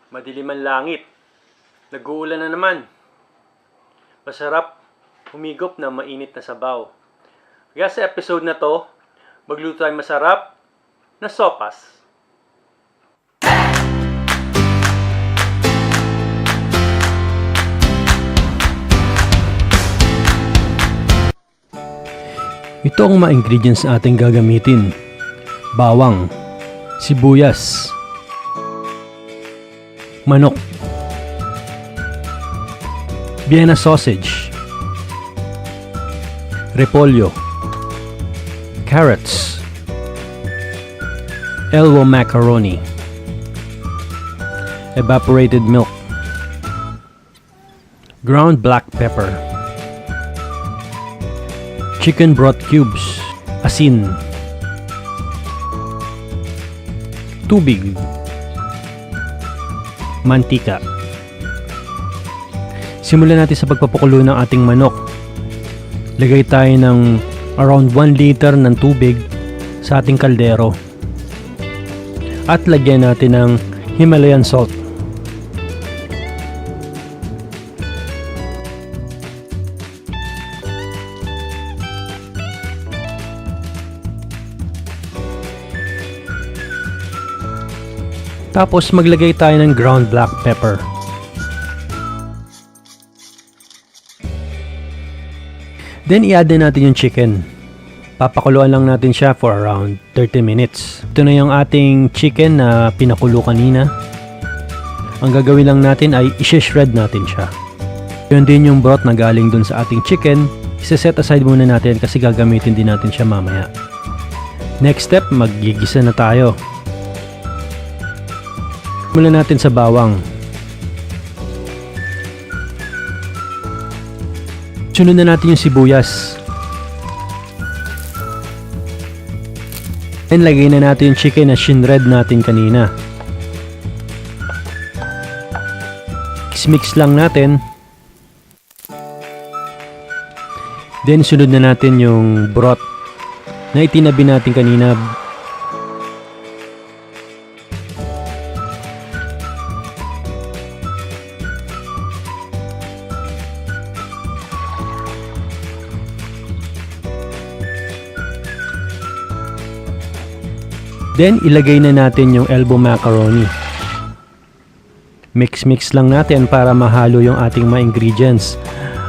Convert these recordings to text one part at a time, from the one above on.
Madilim ang langit. Nag-uulan na naman. Masarap humigop ng mainit na sabaw. Kaya sa episode na to, magluto tayo masarap na sopas. Ito ang mga ingredients na ating gagamitin. Bawang, sibuyas, manok, Vienna Sausage, repolyo, carrots, Elbow Macaroni, evaporated milk, ground black pepper, chicken broth cubes, asin, tubig, mantika. Simulan natin sa pagpapakulo ng ating manok. Lagay tayo ng around 1 liter ng tubig sa ating kaldero. At lagyan natin ng Himalayan salt. Tapos maglagay tayo ng ground black pepper. Then i-add na natin yung chicken. Papakuluan lang natin siya for around 30 minutes. Ito na yung ating chicken na pinakulo kanina. Ang gagawin lang natin ay i-shred natin siya. Yun din yung broth na galing dun sa ating chicken. Isa-set aside muna natin kasi gagamitin din natin siya mamaya. Next step, maggigisa na tayo. Simulan natin sa bawang. Sunod na natin yung sibuyas. And lagay na natin yung chicken na shinred natin kanina. Mix lang natin. Then sunod na natin yung broth na itinabi natin kanina. Then, ilagay na natin yung elbow macaroni. Mix lang natin para mahalo yung ating mga ingredients.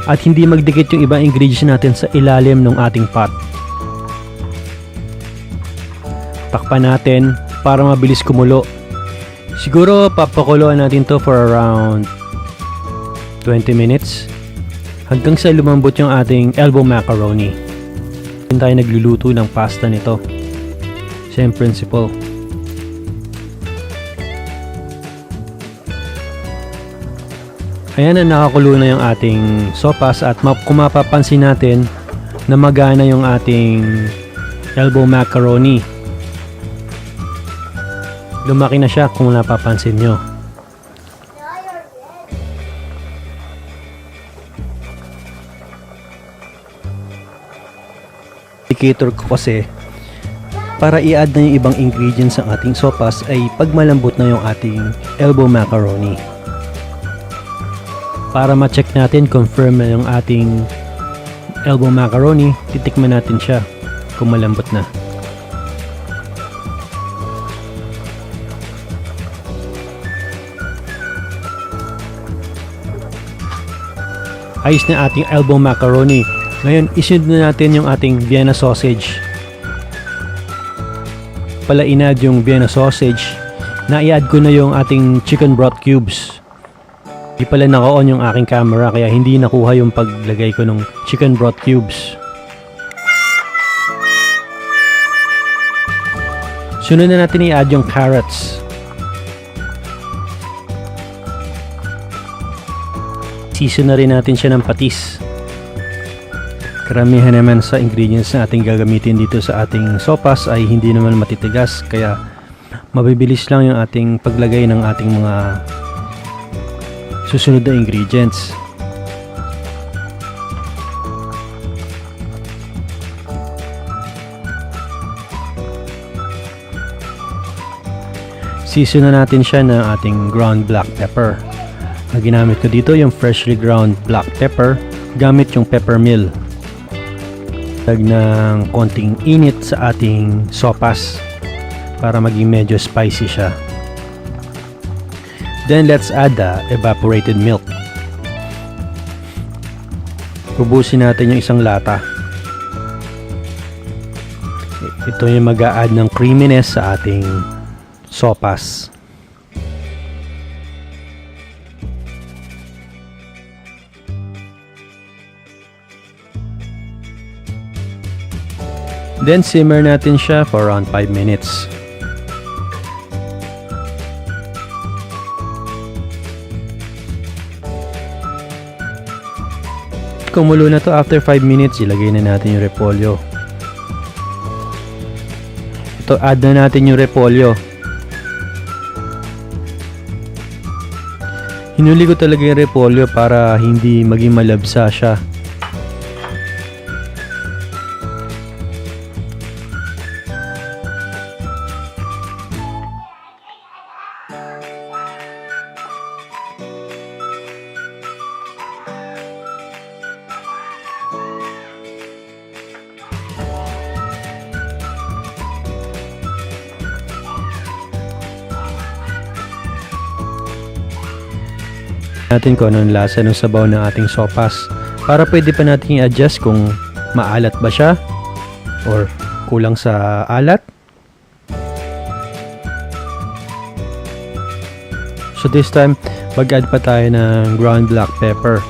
At hindi magdikit yung ibang ingredients natin sa ilalim ng ating pot. Takpan natin para mabilis kumulo. Siguro papakuluan natin to for around 20 minutes. Hanggang sa lumambot yung ating elbow macaroni. Hindi tayo nagluluto ng pasta nito. Same principle. Ayan na, nakakulo na yung ating sopas at kung mapapansin natin na magana yung ating elbow macaroni. Lumaki na siya kung napapansin nyo. Indicator ko kasi para i-add na yung ibang ingredients sa ating sopas ay pag malambot na yung ating elbow macaroni. Para ma-check natin, confirm na yung ating elbow macaroni, titikman natin siya kung malambot na. Ayos na ating elbow macaroni. Ngayon, isunod na natin yung ating Vienna sausage. Pala in-add yung Vienna sausage, na i-add ko na yung ating chicken broth cubes. Di pala naka-on yung aking camera kaya hindi nakuha yung paglagay ko ng chicken broth cubes. Sunod na natin i-add yung carrots. Season na rin natin siya ng patis. Karamihan naman sa ingredients na ating gagamitin dito sa ating sopas ay hindi naman matitigas kaya mabibilis lang yung ating paglagay ng ating mga susunod na ingredients. Season na natin siya ng ating ground black pepper. Ang ginamit ko dito yung freshly ground black pepper gamit yung pepper mill. Lag ng konting init sa ating sopas para maging medyo spicy siya. Then let's add the evaporated milk. Ubusin natin yung isang lata. Ito yung mag-a-add ng creaminess sa ating sopas. Then simmer natin siya for around 5 minutes. Kumulo na to, after 5 minutes, ilagay na natin yung repolyo. Ito, add na natin yung repolyo. Hinuli ko talaga yung repolyo para hindi maging malabsa siya. Natin kung anong lasa ng sabaw ng ating sopas para pwede pa natin i-adjust kung maalat ba siya or kulang sa alat. So this time mag-add pa tayo ng ground black pepper.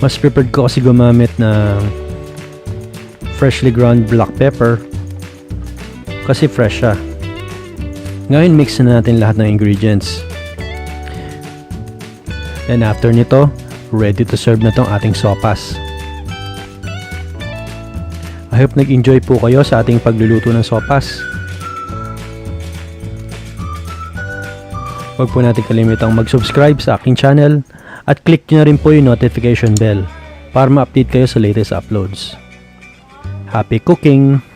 Mas prepared ko kasi gumamit ng freshly ground black pepper kasi fresh siya. Ngayon mix na natin lahat ng ingredients. And after nito, ready to serve na tong ating sopas. I hope nag-enjoy po kayo sa ating pagluluto ng sopas. Huwag po natin kalimitang mag-subscribe sa aking channel at click nyo na rin po yung notification bell para ma-update kayo sa latest uploads. Happy cooking!